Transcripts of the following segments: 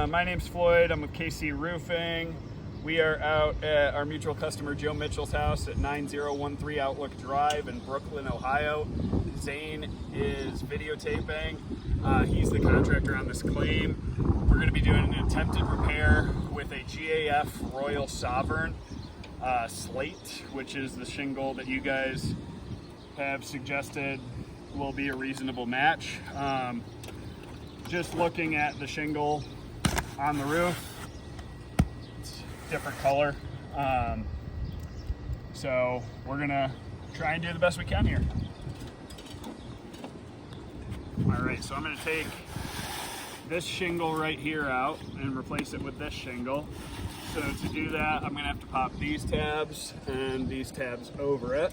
My name's Floyd. I'm with KC Roofing. We are out at our mutual customer Joe Mitchell's house at 9013 Outlook Drive in Brooklyn, Ohio. Zane is videotaping. He's the contractor on this claim. We're going to be doing an attempted repair with a GAF Royal Sovereign slate, which is the shingle that you guys have suggested will be a reasonable match. Just looking at the shingle on the roof, it's different color. So we're gonna try and do the best we can here. All right, so I'm gonna take this shingle right here out and replace it with this shingle. So to do that, I'm gonna have to pop these tabs and these tabs over it.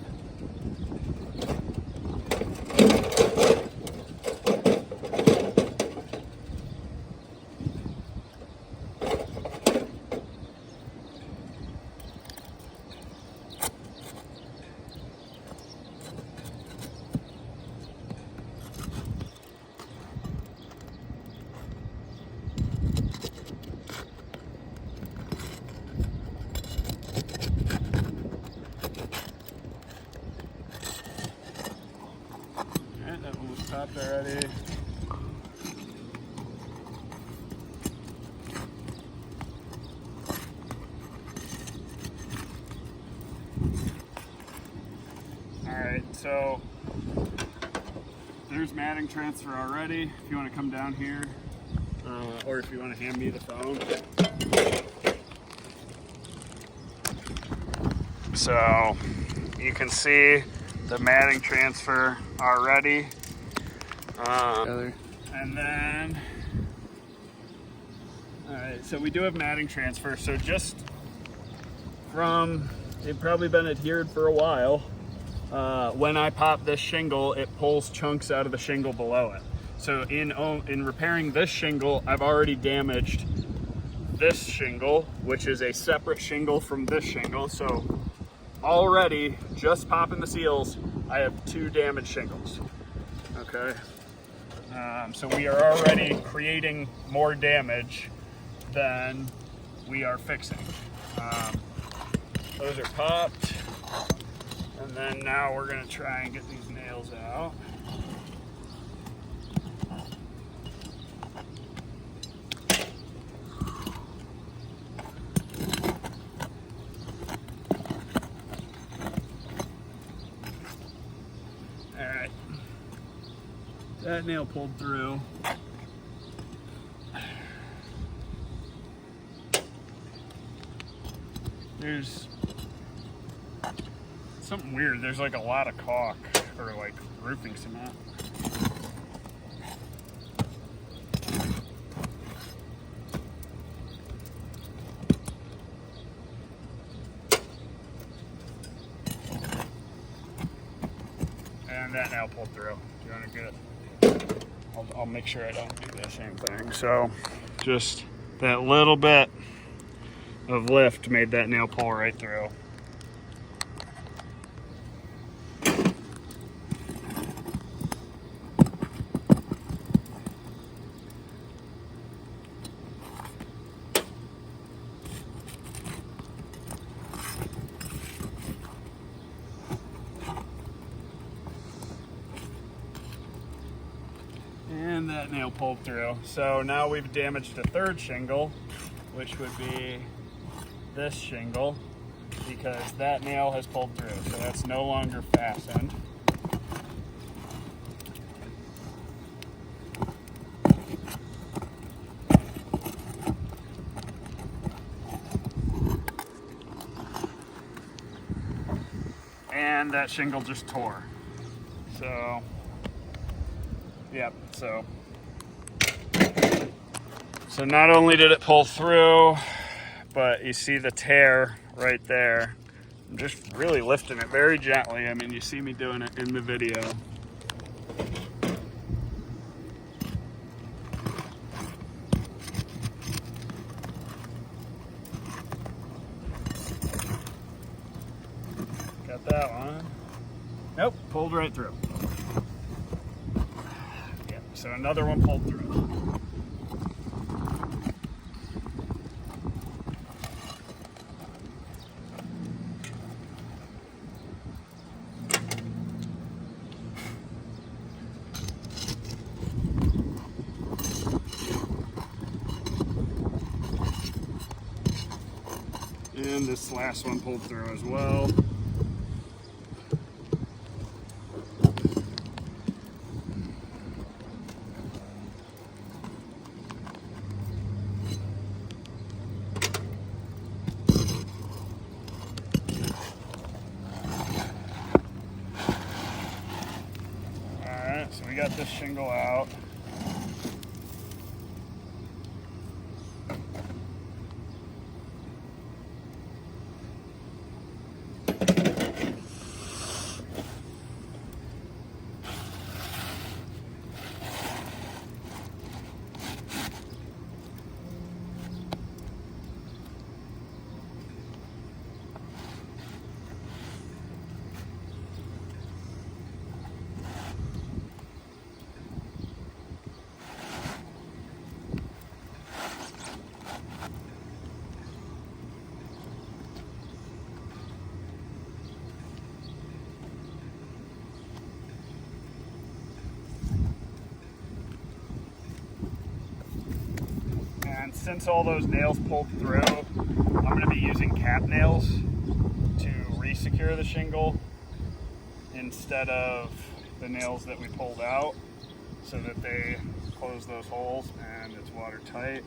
That one was popped already. Alright, so there's matting transfer already. If you want to come down here, or if you want to hand me the phone. So you can see the matting transfer already. And then, alright, so we do have matting transfer. So just from, they've probably been adhered for a while. When I pop this shingle, it pulls chunks out of the shingle below it. So in repairing this shingle, I've already damaged this shingle, which is a separate shingle from this shingle. So already, just popping the seals, I have 2 damaged shingles. Okay, so we are already creating more damage than we are fixing. Those are popped, and then now we're going to try and get these nails out. Alright, that nail pulled through. There's something weird, there's like a lot of caulk, or like roofing cement. And that nail pulled through. Do you want to get it? I'll make sure I don't do the same thing. So just that little bit of lift made that nail pull right through. And that nail pulled through. So now we've damaged a 3rd shingle, which would be this shingle, because that nail has pulled through. So that's no longer fastened. And that shingle just tore. So yep, so not only did it pull through, but you see the tear right there. I'm just really lifting it very gently. I mean, you see me doing it in the video. Got that one. Nope, pulled right through. Yeah, so another one pulled through. And this last one pulled through as well. Alright, so we got this shingle out. And since all those nails pulled through, I'm going to be using cap nails to re-secure the shingle instead of the nails that we pulled out, so that they close those holes and it's watertight.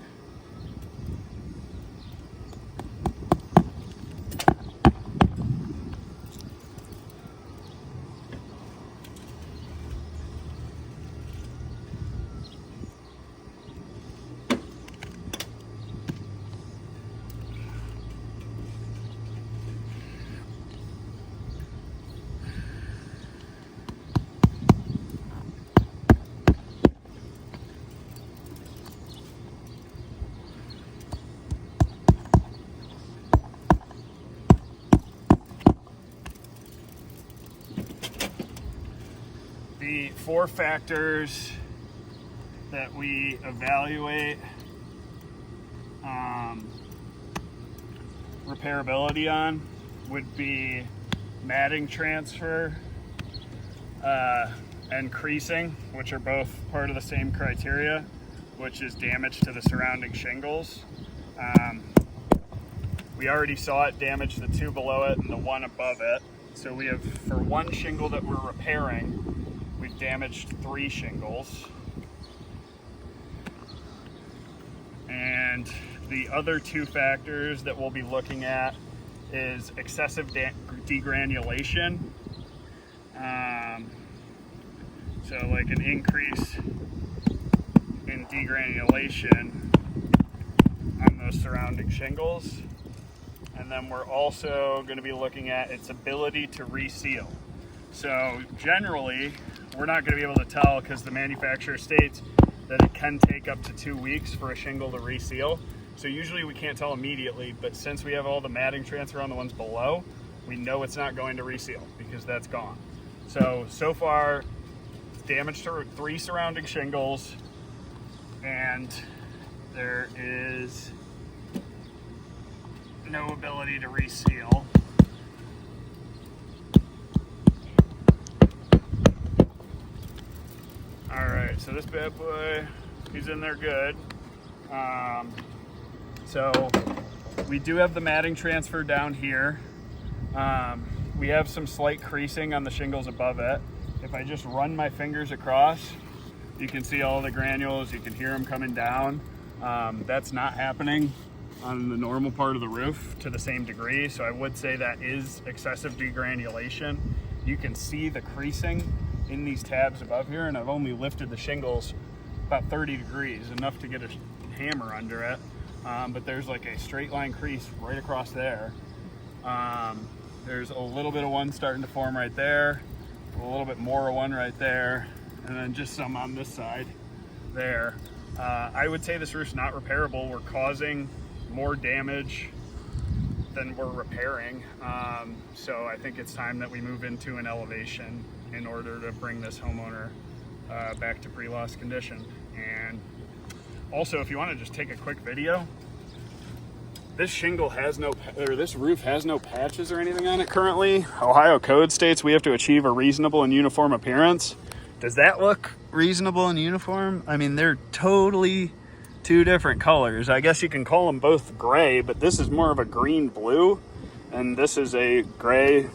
The 4 factors that we evaluate repairability on would be matting transfer and creasing, which are both part of the same criteria, which is damage to the surrounding shingles. We already saw it damage the 2 below it and the 1 above it. So we have, for 1 shingle that we're repairing, we've damaged 3 shingles. And the other 2 factors that we'll be looking at is excessive degranulation. So like an increase in degranulation on those surrounding shingles. And then we're also going to be looking at its ability to reseal. So generally, we're not going to be able to tell because the manufacturer states that it can take up to 2 weeks for a shingle to reseal. So usually we can't tell immediately, but since we have all the matting transfer on the ones below, we know it's not going to reseal because that's gone. So far, it's damage to 3 surrounding shingles, and there is no ability to reseal. All right, so this bad boy, he's in there good. So we do have the matting transfer down here. We have some slight creasing on the shingles above it. If I just run my fingers across, you can see all the granules, you can hear them coming down. That's not happening on the normal part of the roof to the same degree, so I would say that is excessive degranulation. You can see the creasing in these tabs above here, and I've only lifted the shingles about 30 degrees, enough to get a hammer under it. But there's like a straight line crease right across there. There's a little bit of one starting to form right there, a little bit more of one right there, and then just some on this side there. I would say this roof's not repairable. We're causing more damage than we're repairing. So I think it's time that we move into an elevation in order to bring this homeowner back to pre-loss condition. And also, if you want to just take a quick video, this shingle has no, or this roof has no patches or anything on it currently. Ohio code states we have to achieve a reasonable and uniform appearance. Does that look reasonable and uniform? I mean, they're totally Two different colors. I guess you can call them both gray, but this is more of a green blue, and this is a gray.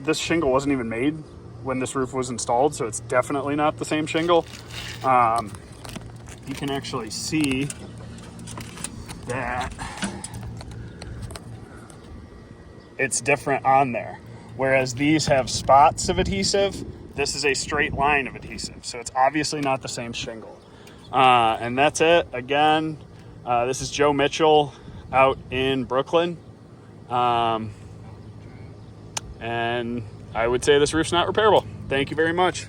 This shingle wasn't even made when this roof was installed, so it's definitely not the same shingle. You can actually see that it's different on there. Whereas these have spots of adhesive, this is a straight line of adhesive. So it's obviously not the same shingle. And that's it. Again, this is Joe Mitchell out in Brooklyn. And I would say this roof's not repairable. Thank you very much.